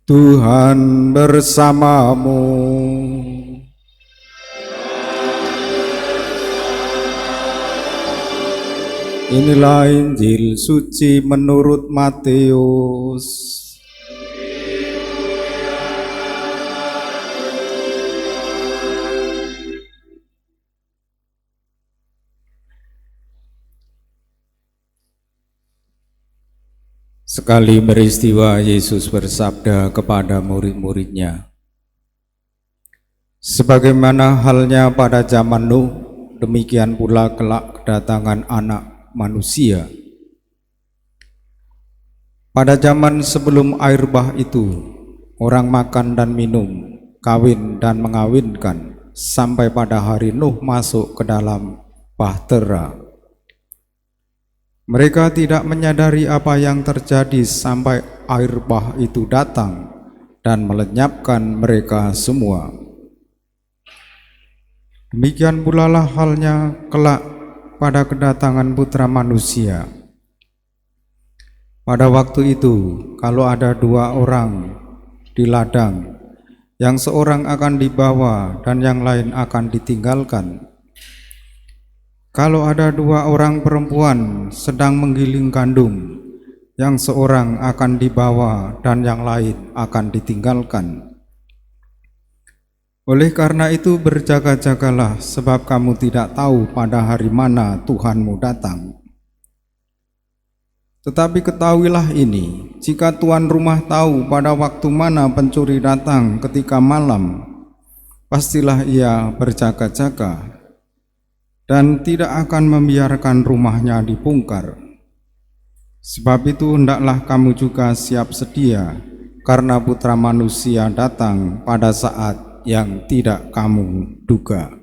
Tuhan bersamamu. Inilah Injil suci menurut Matius. Sekali peristiwa Yesus bersabda kepada murid-muridnya, sebagaimana halnya pada zaman Nuh, demikian pula kelak kedatangan Anak Manusia. Pada zaman sebelum air bah itu, orang makan dan minum, kawin dan mengawinkan, sampai pada hari Nuh masuk ke dalam bahtera. Mereka tidak menyadari apa yang terjadi sampai air bah itu datang dan melenyapkan mereka semua. Demikian pula lah halnya kelak pada kedatangan Putra Manusia. Pada waktu itu, kalau ada dua orang di ladang, yang seorang akan dibawa dan yang lain akan ditinggalkan. Kalau ada dua orang perempuan sedang menggiling gandum, yang seorang akan dibawa dan yang lain akan ditinggalkan. Oleh karena itu berjaga-jagalah, sebab kamu tidak tahu pada hari mana Tuhanmu datang. Tetapi ketahuilah ini, jika tuan rumah tahu pada waktu mana pencuri datang ketika malam, pastilah ia berjaga-jaga dan tidak akan membiarkan rumahnya dibongkar. Sebab itu hendaklah kamu juga siap sedia, karena Putra Manusia datang pada saat yang tidak kamu duga.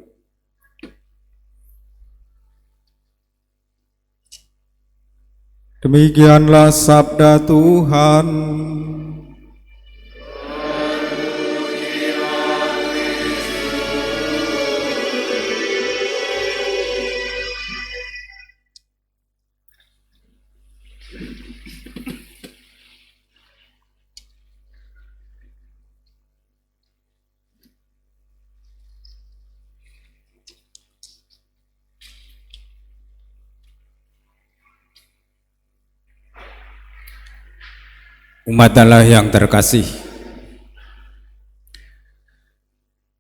Demikianlah sabda Tuhan. Umat Allah yang terkasih,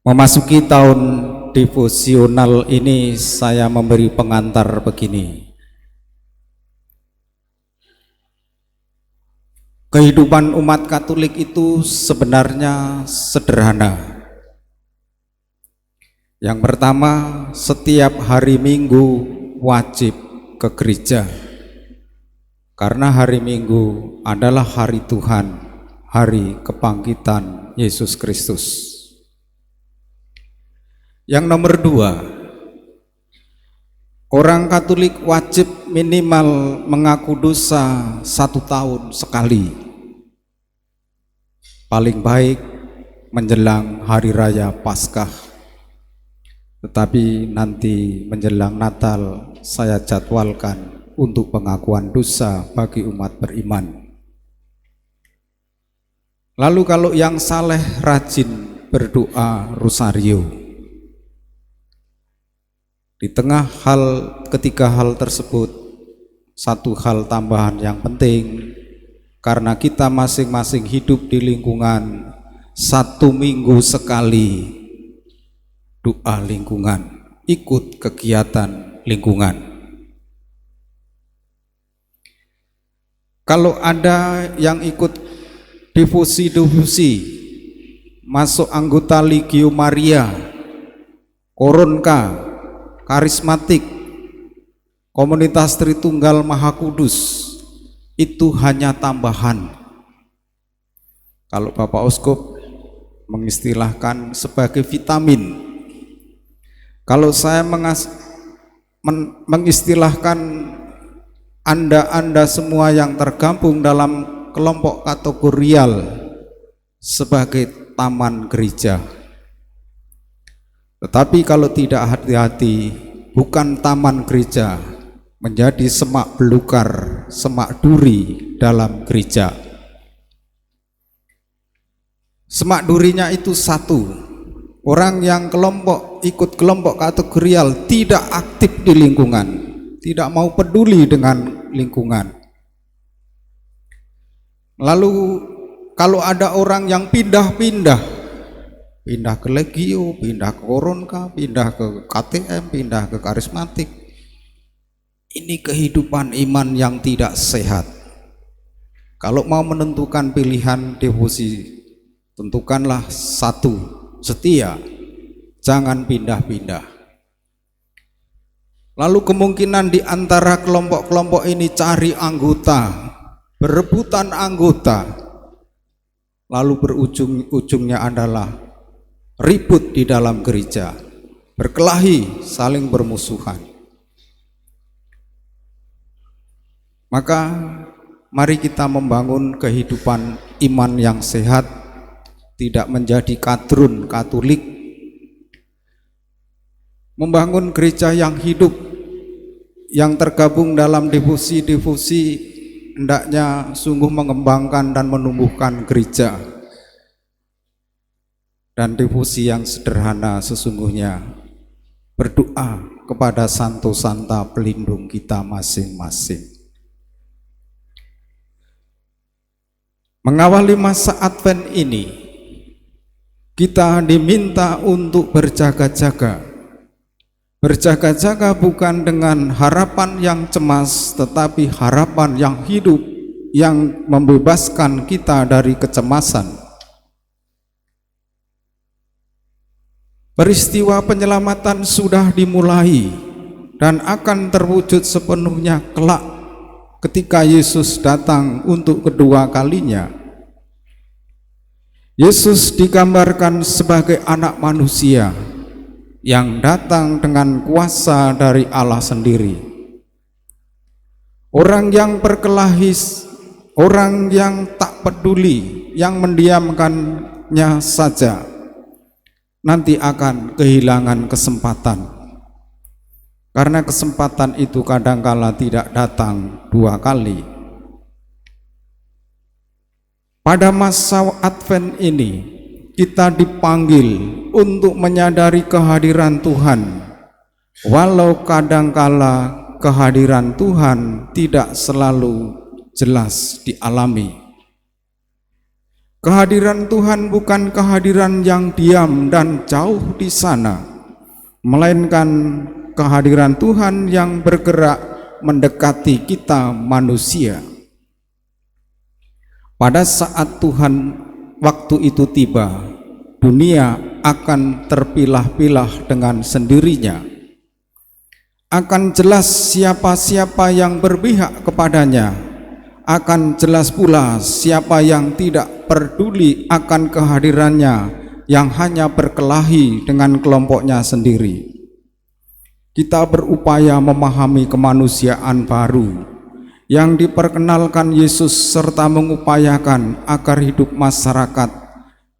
memasuki tahun devosional ini saya memberi pengantar begini. Kehidupan umat Katolik itu sebenarnya sederhana. Yang pertama, setiap hari Minggu wajib ke gereja. Karena hari Minggu adalah hari Tuhan, hari kebangkitan Yesus Kristus. Yang nomor dua, orang Katolik wajib minimal mengaku dosa 1 tahun sekali. Paling baik menjelang Hari Raya Paskah. Tetapi nanti menjelang Natal saya jadwalkan untuk pengakuan dosa bagi umat beriman. Lalu kalau yang saleh rajin berdoa rosario. Di tengah ketiga hal tersebut, satu hal tambahan yang penting, karena kita masing-masing hidup di lingkungan, 1 minggu sekali doa lingkungan, ikut kegiatan lingkungan. Kalau ada yang ikut devosi, masuk anggota Legio Maria, Koronka, Karismatik, Komunitas Tritunggal Maha Kudus, itu hanya tambahan. Kalau Bapak Uskup mengistilahkan sebagai vitamin. Kalau saya mengistilahkan Anda semua yang tergabung dalam kelompok kategorial sebagai taman gereja. Tetapi kalau tidak hati-hati, bukan taman gereja, menjadi semak belukar, semak duri dalam gereja. semak durinya itu satu. Orang yang ikut kelompok kategorial, tidak aktif di lingkungan, tidak mau peduli dengan lingkungan. Lalu kalau ada orang yang pindah ke Legio, pindah ke Koronka, pindah ke KTM, pindah ke karismatik, ini kehidupan iman yang tidak sehat. Kalau mau menentukan pilihan devosi, tentukanlah satu, setia, jangan pindah-pindah. Lalu kemungkinan di antara kelompok-kelompok ini cari anggota, berebutan anggota, lalu berujungnya adalah ribut di dalam gereja, berkelahi, saling bermusuhan. Maka mari kita membangun kehidupan iman yang sehat, tidak menjadi kadrun Katolik, membangun gereja yang hidup, yang tergabung dalam devosi-devosi, hendaknya sungguh mengembangkan dan menumbuhkan gereja. Dan devosi yang sederhana sesungguhnya berdoa kepada Santo Santa pelindung kita masing-masing. Mengawali masa Advent ini, kita diminta untuk berjaga-jaga. Berjaga-jaga bukan dengan harapan yang cemas, tetapi harapan yang hidup, yang membebaskan kita dari kecemasan. Peristiwa penyelamatan sudah dimulai dan akan terwujud sepenuhnya kelak ketika Yesus datang untuk kedua kalinya. Yesus digambarkan sebagai anak manusia yang datang dengan kuasa dari Allah sendiri. Orang yang berkelahi, orang yang tak peduli, yang mendiamkannya saja, nanti akan kehilangan kesempatan, karena kesempatan itu kadangkala tidak datang dua kali. Pada masa Advent ini kita dipanggil untuk menyadari kehadiran Tuhan, walau kadangkala kehadiran Tuhan tidak selalu jelas dialami. Kehadiran Tuhan bukan kehadiran yang diam dan jauh di sana, melainkan kehadiran Tuhan yang bergerak mendekati kita manusia. Pada saat Tuhan waktu itu tiba, dunia akan terpilah-pilah dengan sendirinya. Akan jelas siapa-siapa yang berpihak kepadanya, akan jelas pula siapa yang tidak peduli akan kehadirannya, yang hanya berkelahi dengan kelompoknya sendiri. Kita berupaya memahami kemanusiaan baru yang diperkenalkan Yesus, serta mengupayakan agar hidup masyarakat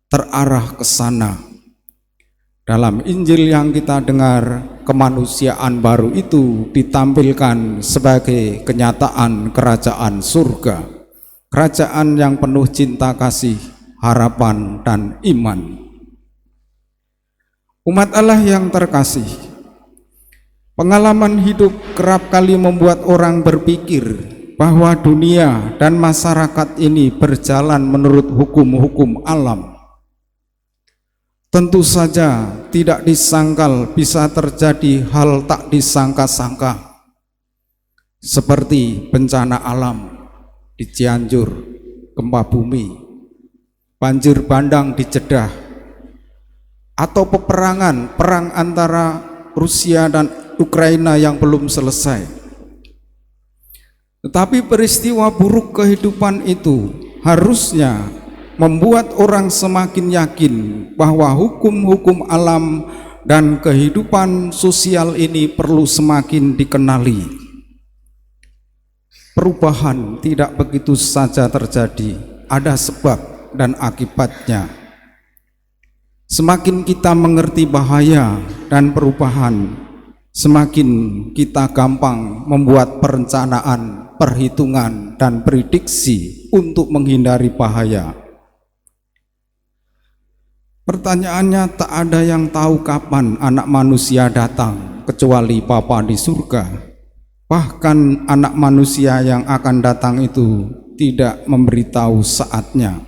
terarah ke sana. Dalam Injil yang kita dengar, kemanusiaan baru itu ditampilkan sebagai kenyataan kerajaan surga, kerajaan yang penuh cinta kasih, harapan, dan iman. Umat Allah yang terkasih, pengalaman hidup kerap kali membuat orang berpikir bahwa dunia dan masyarakat ini berjalan menurut hukum-hukum alam. Tentu saja tidak disangkal bisa terjadi hal tak disangka-sangka, seperti bencana alam di Cianjur, gempa bumi, banjir bandang di Jeddah, atau perang antara Rusia dan Ukraina yang belum selesai. Tetapi peristiwa buruk kehidupan itu harusnya membuat orang semakin yakin bahwa hukum-hukum alam dan kehidupan sosial ini perlu semakin dikenali. Perubahan tidak begitu saja terjadi, ada sebab dan akibatnya. Semakin kita mengerti bahaya dan perubahan, semakin kita gampang membuat perencanaan, perhitungan, dan prediksi untuk menghindari bahaya. Pertanyaannya, tak ada yang tahu kapan anak manusia datang kecuali Bapa di surga. Bahkan anak manusia yang akan datang itu tidak memberitahu saatnya.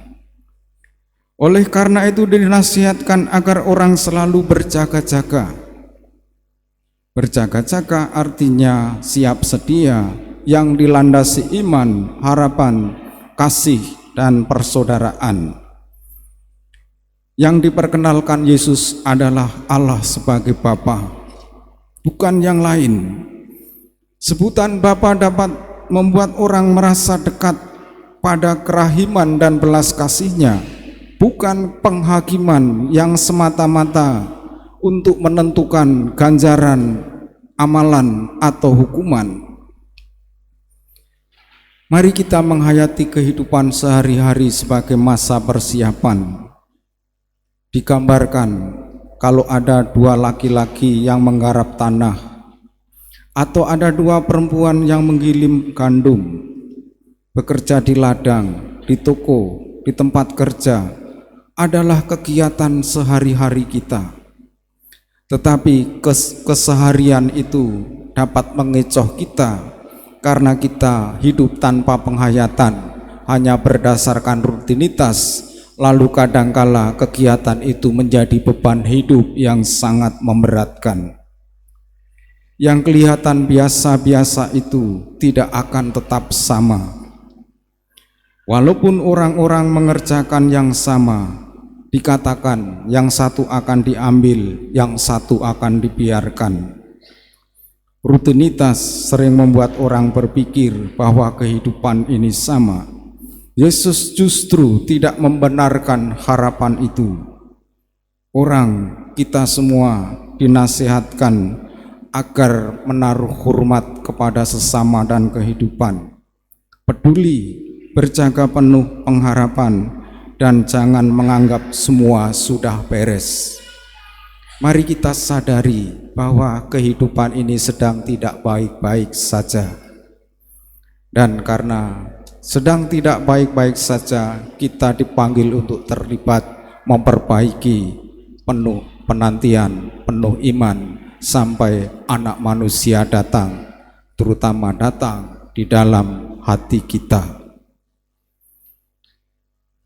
Oleh karena itu dinasihatkan agar orang selalu berjaga-jaga. Berjaga-jaga artinya siap sedia, yang dilandasi iman, harapan, kasih, dan persaudaraan. Yang diperkenalkan Yesus adalah Allah sebagai Bapa, bukan yang lain. Sebutan Bapa dapat membuat orang merasa dekat pada kerahiman dan belas kasih-Nya, bukan penghakiman yang semata-mata untuk menentukan ganjaran, amalan, atau hukuman. Mari kita menghayati kehidupan sehari-hari sebagai masa persiapan. Digambarkan kalau ada dua laki-laki yang menggarap tanah, atau ada dua perempuan yang menggiling gandum, bekerja di ladang, di toko, di tempat kerja, adalah kegiatan sehari-hari kita. Tetapi keseharian itu dapat mengecoh kita karena kita hidup tanpa penghayatan, hanya berdasarkan rutinitas. Lalu kadangkala kegiatan itu menjadi beban hidup yang sangat memberatkan. Yang kelihatan biasa-biasa itu tidak akan tetap sama. Walaupun orang-orang mengerjakan yang sama, dikatakan yang satu akan diambil, yang satu akan dibiarkan. Rutinitas sering membuat orang berpikir bahwa kehidupan ini sama. Yesus justru tidak membenarkan harapan itu. Kita semua dinasihatkan agar menaruh hormat kepada sesama dan kehidupan, peduli, berjaga penuh pengharapan, dan jangan menganggap semua sudah beres. Mari kita sadari bahwa kehidupan ini sedang tidak baik-baik saja. Dan karena sedang tidak baik-baik saja, kita dipanggil untuk terlibat memperbaiki, penuh penantian, penuh iman, sampai anak manusia datang, terutama datang di dalam hati kita.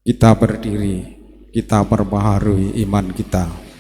Kita berdiri, kita perbaharui iman kita.